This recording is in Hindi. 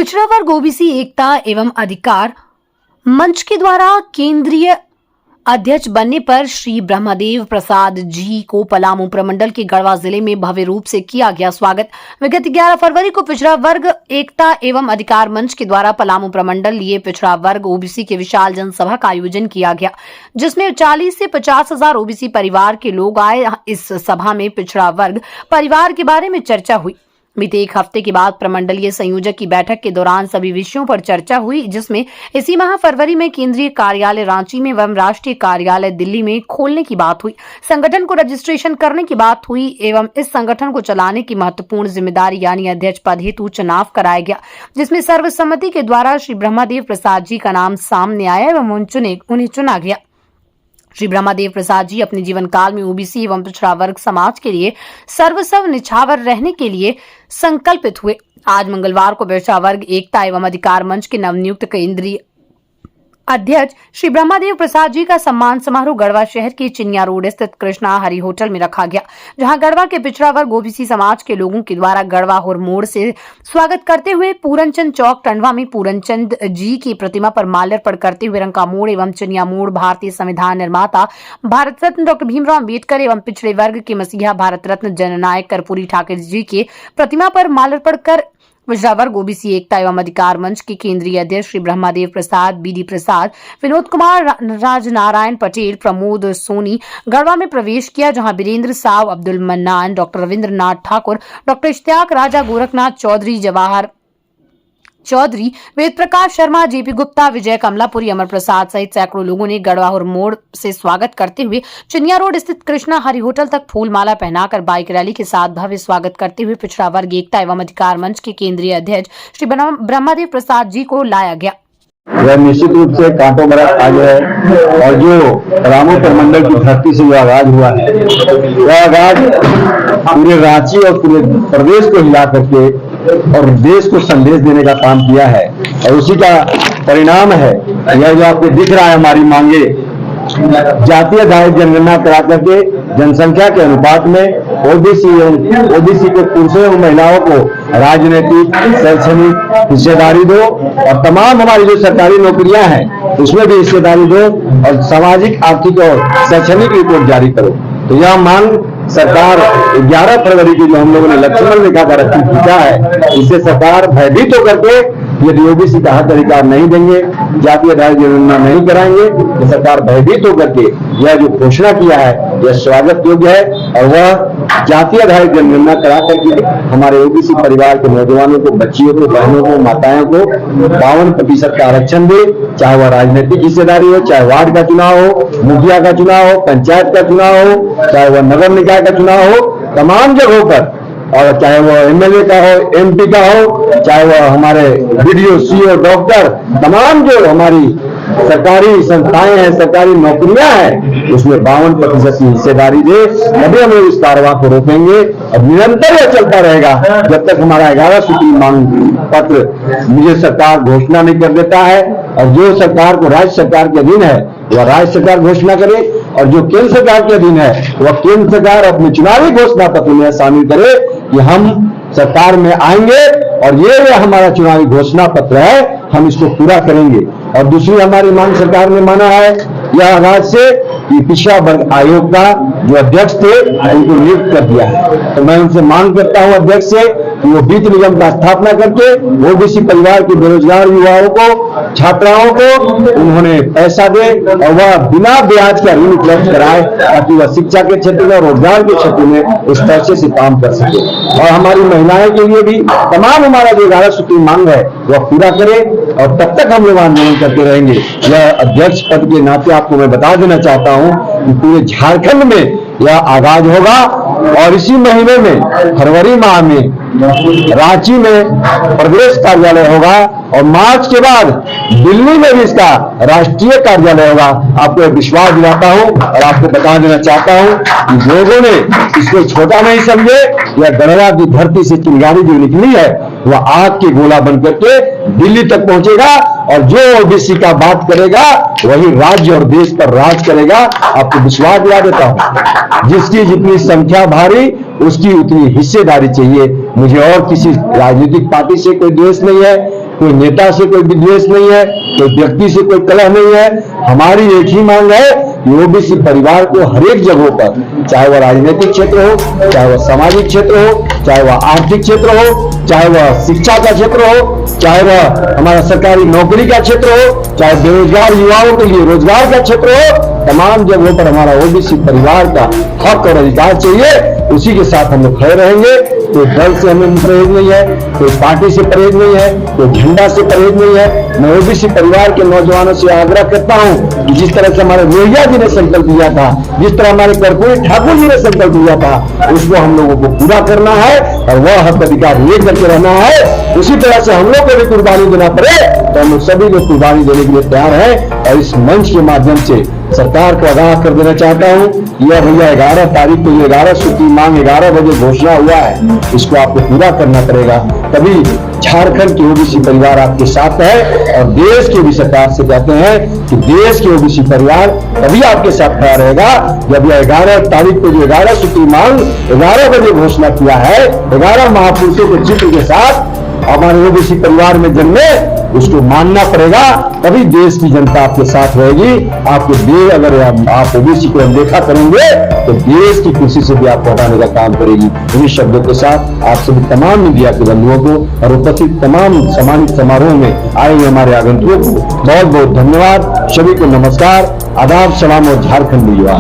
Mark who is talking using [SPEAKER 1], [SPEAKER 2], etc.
[SPEAKER 1] पिछड़ा वर्ग ओबीसी एकता एवं अधिकार मंच के द्वारा केंद्रीय अध्यक्ष बनने पर श्री ब्रह्मदेव प्रसाद जी को पलामू प्रमंडल के गढ़वा जिले में भव्य रूप से किया गया स्वागत। विगत 11 फरवरी को पिछड़ा वर्ग एकता एवं अधिकार मंच के द्वारा पलामू प्रमंडल लिए पिछड़ा वर्ग ओबीसी के विशाल जनसभा का आयोजन किया गया, जिसमें 40 से 50 हजार ओबीसी परिवार के लोग आए। इस सभा में पिछड़ा वर्ग परिवार के बारे में चर्चा हुई। बीते एक हफ्ते के बाद प्रमंडलीय संयोजक की बैठक के दौरान सभी विषयों पर चर्चा हुई, जिसमें इसी माह फरवरी में केंद्रीय कार्यालय रांची में एवं राष्ट्रीय कार्यालय दिल्ली में खोलने की बात हुई, संगठन को रजिस्ट्रेशन करने की बात हुई एवं इस संगठन को चलाने की महत्वपूर्ण जिम्मेदारी यानी अध्यक्ष पद हेतु चुनाव कराया गया, जिसमें सर्वसम्मति के द्वारा श्री ब्रह्मदेव प्रसाद जी का नाम सामने आया एवं उन्हें चुना गया। श्री ब्रह्मदेव प्रसाद जी अपने जीवन काल में ओबीसी एवं पिछड़ा वर्ग समाज के लिए सर्वस्व निछावर रहने के लिए संकल्पित हुए। आज मंगलवार को पिछड़ा वर्ग एकता एवं अधिकार मंच के नवनियुक्त केंद्रीय अध्यक्ष श्री ब्रह्मदेव प्रसाद जी का सम्मान समारोह गढ़वा शहर के चिनिया रोड स्थित कृष्णा हरि होटल में रखा गया, जहां गढ़वा के पिछड़ा वर्ग ओबीसी समाज के लोगों के द्वारा गढ़वा होर मोड़ से स्वागत करते हुए पूरनचंद चौक टंडवा में पूरनचंद जी की प्रतिमा पर माल्यार्पण करते हुए रंका मोड़ एवं चिनिया मोड़ भारतीय संविधान निर्माता भारत रत्न डॉक्टर भीमराव अम्बेडकर एवं पिछड़े वर्ग के मसीहा भारत रत्न जननायक कर्पूरी ठाकुर जी के प्रतिमा पर माल्यार्पण कर पिछड़ा वर्ग ओबीसी एकता एवं अधिकार मंच के केंद्रीय अध्यक्ष श्री ब्रह्मदेव प्रसाद, बीडी प्रसाद, विनोद कुमार, राजनारायण पटेल, प्रमोद सोनी गढ़वा में प्रवेश किया, जहां Virendra Sao, Abdul Mannan, doctor Ravindranath Thakur, doctor Ishtiaq Raja, Gorakhnath Chaudhary, Jawahar Chaudhary, Ved Prakash Sharma, JP Gupta, Vijay Kamlapuri, Amar Prasad सहित सैकड़ों लोगों ने गढ़वा और मोड़ से स्वागत करते हुए चिनिया रोड स्थित कृष्णा हरि होटल तक फूलमाला पहनाकर बाइक रैली के साथ भव्य स्वागत करते हुए पिछड़ा वर्ग एकता एवं अधिकार मंच के केंद्रीय अध्यक्ष श्री ब्रह्मदेव प्रसाद जी को लाया गया।
[SPEAKER 2] यह निश्चित रूप से कांटों भरा आज है और जो पलामू प्रमंडल की धरती से जो आगाज हुआ है, वह आगाज पूरे रांची और पूरे प्रदेश को हिला करके और देश को संदेश देने का काम किया है और उसी का परिणाम है यह जो आपको दिख रहा है। हमारी मांगे जातीय आधारित जनगणना करा करके जनसंख्या के अनुपात में ओबीसी के पुरुषों और महिलाओं को राजनीतिक शैक्षणिक हिस्सेदारी दो और तमाम हमारी जो सरकारी नौकरियां हैं उसमें भी हिस्सेदारी दो और सामाजिक, आर्थिक और शैक्षणिक रिपोर्ट जारी करो। तो यह मांग सरकार 11 फरवरी की जो हम लोगों ने लक्ष्मण रेखा का रखी खींचा है, इससे सरकार भयभीत होकर के यदि ओबीसी का हक अधिकार नहीं देंगे, जातीय आधारित जनगणना नहीं कराएंगे, तो सरकार भयभीत होकर के यह जो घोषणा किया है यह स्वागत योग्य है और वह जातीय आधारित जनगणना करा करके हमारे ओबीसी परिवार के नौजवानों को, बच्चियों को, बहनों को, माताओं को 52% का आरक्षण दे, चाहे वह राजनीतिक हिस्सेदारी हो, चाहे वार्ड का चुनाव हो, मुखिया का चुनाव हो, पंचायत का चुनाव हो, चाहे वह नगर निकाय का चुनाव हो, तमाम जगहों पर, और चाहे वो एमएलए का हो, एमपी का हो, चाहे वो हमारे बीडीओ, सीओ, डॉक्टर, तमाम जो हमारी सरकारी संस्थाएं हैं, सरकारी नौकरियां हैं, उसमें 52% की हिस्सेदारी दे, तभी हम लोग इस कार्रवाई को रोकेंगे और निरंतर यह चलता रहेगा जब तक हमारा 11 सूत्री मांग पत्र मुझे सरकार घोषणा नहीं कर देता है। और जो सरकार को राज्य सरकार के अधीन है वह राज्य सरकार घोषणा करे और जो केंद्र सरकार के अधीन है वह केंद्र सरकार अपने चुनावी घोषणा पत्र में शामिल करे कि हम सरकार में आएंगे और ये हमारा चुनावी घोषणा पत्र है, हम इसको पूरा करेंगे। और दूसरी हमारी मांग सरकार ने माना है यह आगाज से कि पिछड़ा वर्ग आयोग का जो अध्यक्ष थे उनको नियुक्त कर दिया है। तो मैं उनसे मांग करता हूं अध्यक्ष से कि वो वित्त निगम का स्थापना करके ओबीसी परिवार के बेरोजगार युवाओं को, छात्राओं को उन्होंने पैसा दे और वह बिना ब्याज का ऋण उपलब्ध कराए ताकि वह शिक्षा के क्षेत्र में, रोजगार के क्षेत्र में उस पैसे से काम कर सके। और हमारी महिलाएं के लिए भी तमाम हमारा जो 11 सूत्री मांग है वह पूरा करे और तब तक हम लोग आंदोलन करते रहेंगे। यह अध्यक्ष पद के नाते आपको मैं बता देना चाहता हूं कि पूरे झारखंड में यह आगाज होगा और इसी महीने में फरवरी माह में रांची में प्रदेश कार्यालय होगा और मार्च के बाद दिल्ली में भी इसका राष्ट्रीय कार्यालय होगा। आपको एक विश्वास दिलाता हूं और आपको बता देना चाहता हूं कि लोगों ने इसको छोटा नहीं समझे। यह गढ़वा की धरती से चिंगारी जो निकली है वह आग के गोला बन करके दिल्ली तक पहुंचेगा और जो ओबीसी का बात करेगा वही राज्य और देश पर राज करेगा। आपको विश्वास दिला देता हूं, जिसकी जितनी संख्या भारी उसकी उतनी हिस्सेदारी चाहिए। मुझे और किसी राजनीतिक पार्टी से कोई द्वेष नहीं है, कोई नेता से कोई विद्वेष नहीं है, कोई व्यक्ति से कोई कलह नहीं है। हमारी एक ही मांग है कि ओबीसी परिवार को हर एक जगहों पर, चाहे वह राजनीतिक क्षेत्र हो, चाहे वह सामाजिक क्षेत्र हो, चाहे वह आर्थिक क्षेत्र हो, चाहे वह शिक्षा का क्षेत्र हो, चाहे वह हमारा सरकारी नौकरी का क्षेत्र हो, चाहे बेरोजगार युवाओं के लिए रोजगार का क्षेत्र हो, तमाम जगहों पर हमारा ओबीसी परिवार का हक और अधिकार चाहिए। उसी के साथ हम लोग खड़े रहेंगे। कोई दल से हमें परहेज नहीं है, कोई पार्टी से परहेज नहीं है, कोई झंडा से परहेज नहीं है। मैं ओबीसी परिवार के नौजवानों से आग्रह करता हूं कि जिस तरह से हमारे लोहिया जी ने संकल्प लिया था, जिस तरह हमारे कर्पूरी ठाकुर जी ने संकल्प लिया था, उसको हम लोगों को पूरा करना है और वह हक अधिकार लेकर के रहना है। उसी तरह से हम लोग को भी कुर्बानी देना पड़े तो हम लोग सभी लोग कुर्बानी देने के लिए तैयार हैं। और इस मंच के माध्यम से सरकार को आगाह कर देना चाहता हूं, यह भैया 11 तारीख को 11 सूची मांग 11 बजे घोषणा हुआ है, इसको आपको पूरा करना पड़ेगा। तभी झारखंड के ओबीसी परिवार आपके साथ है और देश के भी सरकार से कहते हैं कि देश के ओबीसी परिवार तभी आपके साथ खड़ा रहेगा जब यह 11 तारीख को जो 11 सूची मांग 11 बजे घोषणा किया है, 11 महापुरुषों के चित्र के साथ हमारे ओबीसी परिवार में जन्मे, उसको मानना पड़ेगा। तभी देश की जनता आपके साथ रहेगी। आपके अगर आप ओबीसी को अनदेखा करेंगे तो देश की कुर्सी से भी आपको हटाने का काम करेगी। इन्हीं शब्दों के साथ आप सभी तमाम मीडिया के बंधुओं को और उपस्थित तमाम सम्मानित समारोह में आए हुए हमारे आगंतुकों को बहुत बहुत धन्यवाद। सभी को नमस्कार, आदाब, सलाम और झारखंड युवा।